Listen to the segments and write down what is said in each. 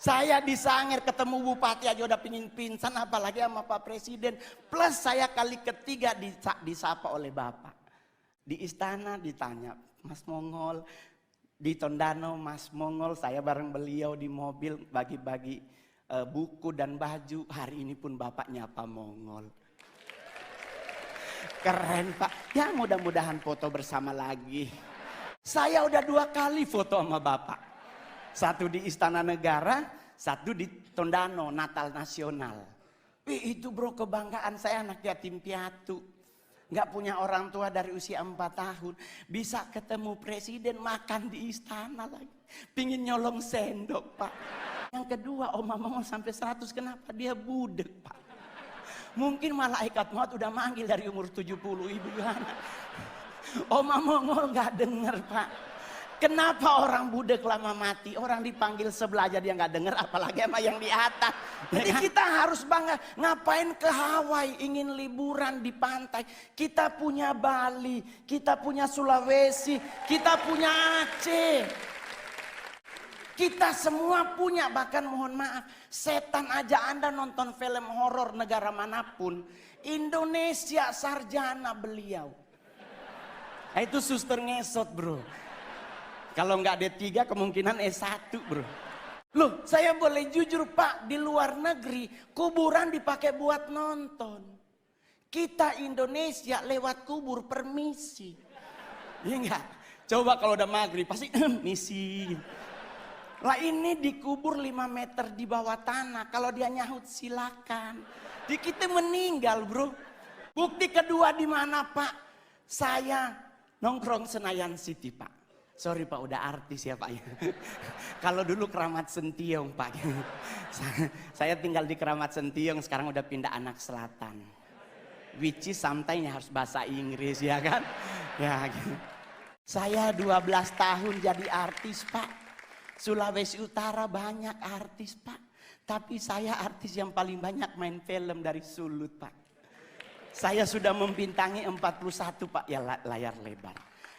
Saya di Sangir ketemu bupati aja udah pingin pingsan, apalagi sama Pak Presiden. Plus saya kali ketiga disapa oleh Bapak. Di istana ditanya, Mas Mongol. Di Tondano, Mas Mongol, saya bareng beliau di mobil bagi-bagi buku dan baju. Hari ini pun Bapak nyapa Mongol. Keren Pak. Ya mudah-mudahan foto bersama lagi. Saya udah 2 kali foto sama Bapak. Satu di Istana Negara, satu di Tondano, Natal Nasional. Itu bro, kebanggaan saya, anak yatim piatu. Nggak punya orang tua dari usia 4 tahun. Bisa ketemu presiden, makan di istana lagi. Pingin nyolong sendok Pak. Yang kedua, Oma Mongol sampai 100, kenapa dia budek Pak? Mungkin malaikat maut udah manggil dari umur 70, ibu Yohana. Oma Mongol nggak denger Pak. Kenapa orang budek lama mati? Orang dipanggil sebelah aja dia nggak dengar, apalagi sama yang di atas. Jadi kita harus bangga. Ngapain ke Hawaii? Ingin liburan di pantai. Kita punya Bali, kita punya Sulawesi, kita punya Aceh. Kita semua punya, bahkan mohon maaf, setan aja Anda nonton film horor negara manapun, Indonesia sarjana beliau. Nah, itu suster ngesot bro. Kalau nggak D3 kemungkinan S1 bro. Loh saya boleh jujur Pak, di luar negeri kuburan dipakai buat nonton. Kita Indonesia lewat kubur permisi. Iya enggak? Coba kalau udah maghrib pasti misi. Lah ini dikubur 5 meter di bawah tanah. Kalau dia nyahut silakan. Di kita meninggal bro. Bukti kedua di mana Pak? Saya nongkrong Senayan City Pak. Sorry Pak, udah artis ya Pak ya. Kalau dulu Keramat Sentiong Pak. Saya tinggal di Keramat Sentiong, sekarang udah pindah Anak Selatan. Which is sometimes harus bahasa Inggris ya kan. Ya, gitu. Saya 12 tahun jadi artis Pak. Sulawesi Utara banyak artis Pak. Tapi saya artis yang paling banyak main film dari Sulut Pak. Saya sudah membintangi 41 Pak ya layar lebar.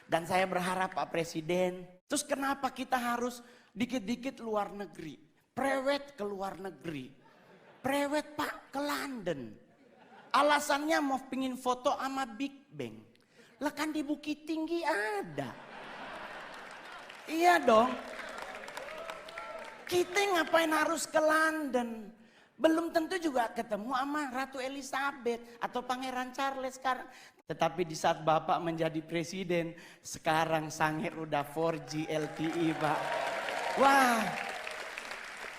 Dan saya berharap Pak Presiden, terus kenapa kita harus dikit-dikit luar negeri? Prewed ke luar negeri. Prewed Pak ke London. Alasannya mau pingin foto sama Big Bang. Lah kan di Bukit Tinggi ada. Iya dong. Kita ngapain harus ke London? Belum tentu juga ketemu sama Ratu Elizabeth atau Pangeran Charles sekarang. Tetapi di saat Bapak menjadi presiden, sekarang Sangir udah 4G LTE Pak. Wah,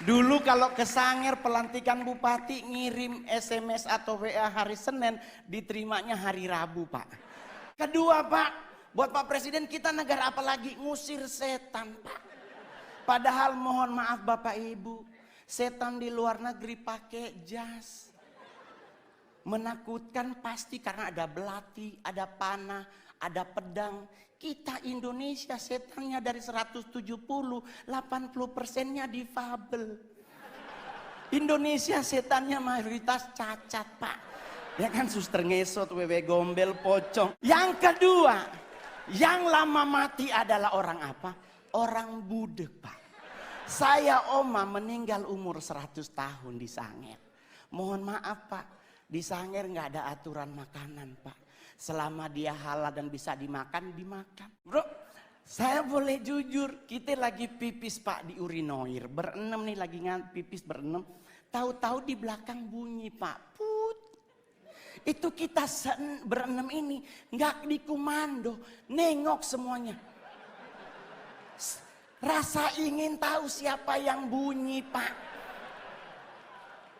dulu kalau ke Sangir pelantikan bupati ngirim SMS atau WA hari Senin, diterimanya hari Rabu Pak. Kedua Pak, buat Pak Presiden kita negara apa lagi? Ngusir setan Pak. Padahal mohon maaf Bapak Ibu, setan di luar negeri pakai jas. Menakutkan pasti karena ada belati, ada panah, ada pedang. Kita Indonesia setannya dari 170, 80%-nya difabel. Indonesia setannya mayoritas cacat Pak. Ya kan suster ngesot, wewe gombel, pocong. Yang kedua, yang lama mati adalah orang apa? Orang budek Pak. Saya Oma meninggal umur 100 tahun di Sangir. Mohon maaf Pak. Di Sangir nggak ada aturan makanan Pak. Selama dia halal dan bisa dimakan, dimakan. Bro, saya boleh jujur, kita lagi pipis Pak di urinoir. Berenam nih lagi pipis berenam. Tahu-tahu di belakang bunyi Pak. Put. Itu kita berenam ini nggak dikomando. Nengok semuanya. Rasa ingin tahu siapa yang bunyi Pak.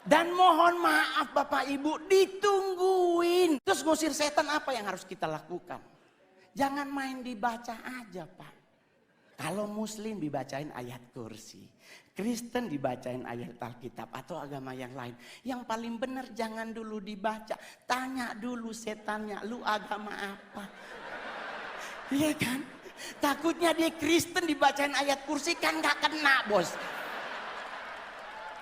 Dan mohon maaf Bapak Ibu, ditungguin. Terus ngusir setan apa yang harus kita lakukan? Jangan main dibaca aja Pak. Kalau Muslim dibacain ayat kursi. Kristen dibacain ayat Alkitab atau agama yang lain. Yang paling benar jangan dulu dibaca. Tanya dulu setannya, lu agama apa? Iya kan? Takutnya dia Kristen dibacain ayat kursi kan gak kena bos.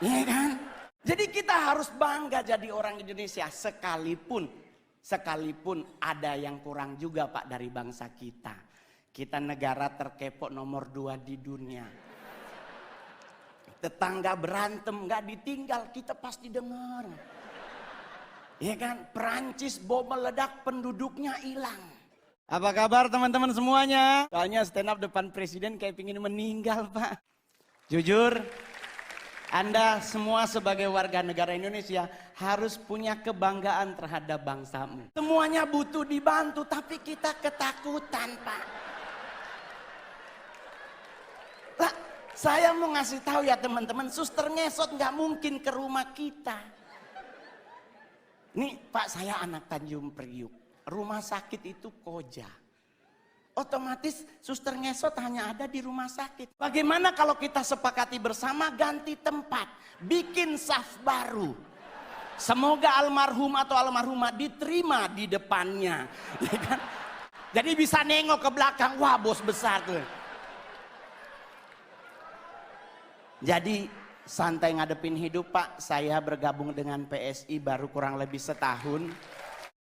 Iya kan? Jadi kita harus bangga jadi orang Indonesia sekalipun ada yang kurang juga Pak dari bangsa kita. Kita negara terkepo nomor 2 di dunia. Tetangga berantem nggak ditinggal, kita pasti dengar. Ya kan, Perancis bom meledak, penduduknya hilang. Apa kabar teman-teman semuanya? Soalnya stand up depan presiden kayak pingin meninggal, Pak. Jujur, Anda semua sebagai warga negara Indonesia harus punya kebanggaan terhadap bangsamu. Semuanya butuh dibantu, tapi kita ketakutan, Pak. Lah, saya mau ngasih tahu ya teman-teman, suster ngesot nggak mungkin ke rumah kita. Nih Pak, saya anak Tanjung Priuk, rumah sakit itu Koja. Otomatis suster ngesot hanya ada di rumah sakit. Bagaimana kalau kita sepakati bersama ganti tempat, bikin saf baru. Semoga almarhum atau almarhumah diterima di depannya. Ya kan? Jadi bisa nengok ke belakang, wah bos besar tuh. Jadi santai ngadepin hidup Pak, saya bergabung dengan PSI baru kurang lebih setahun.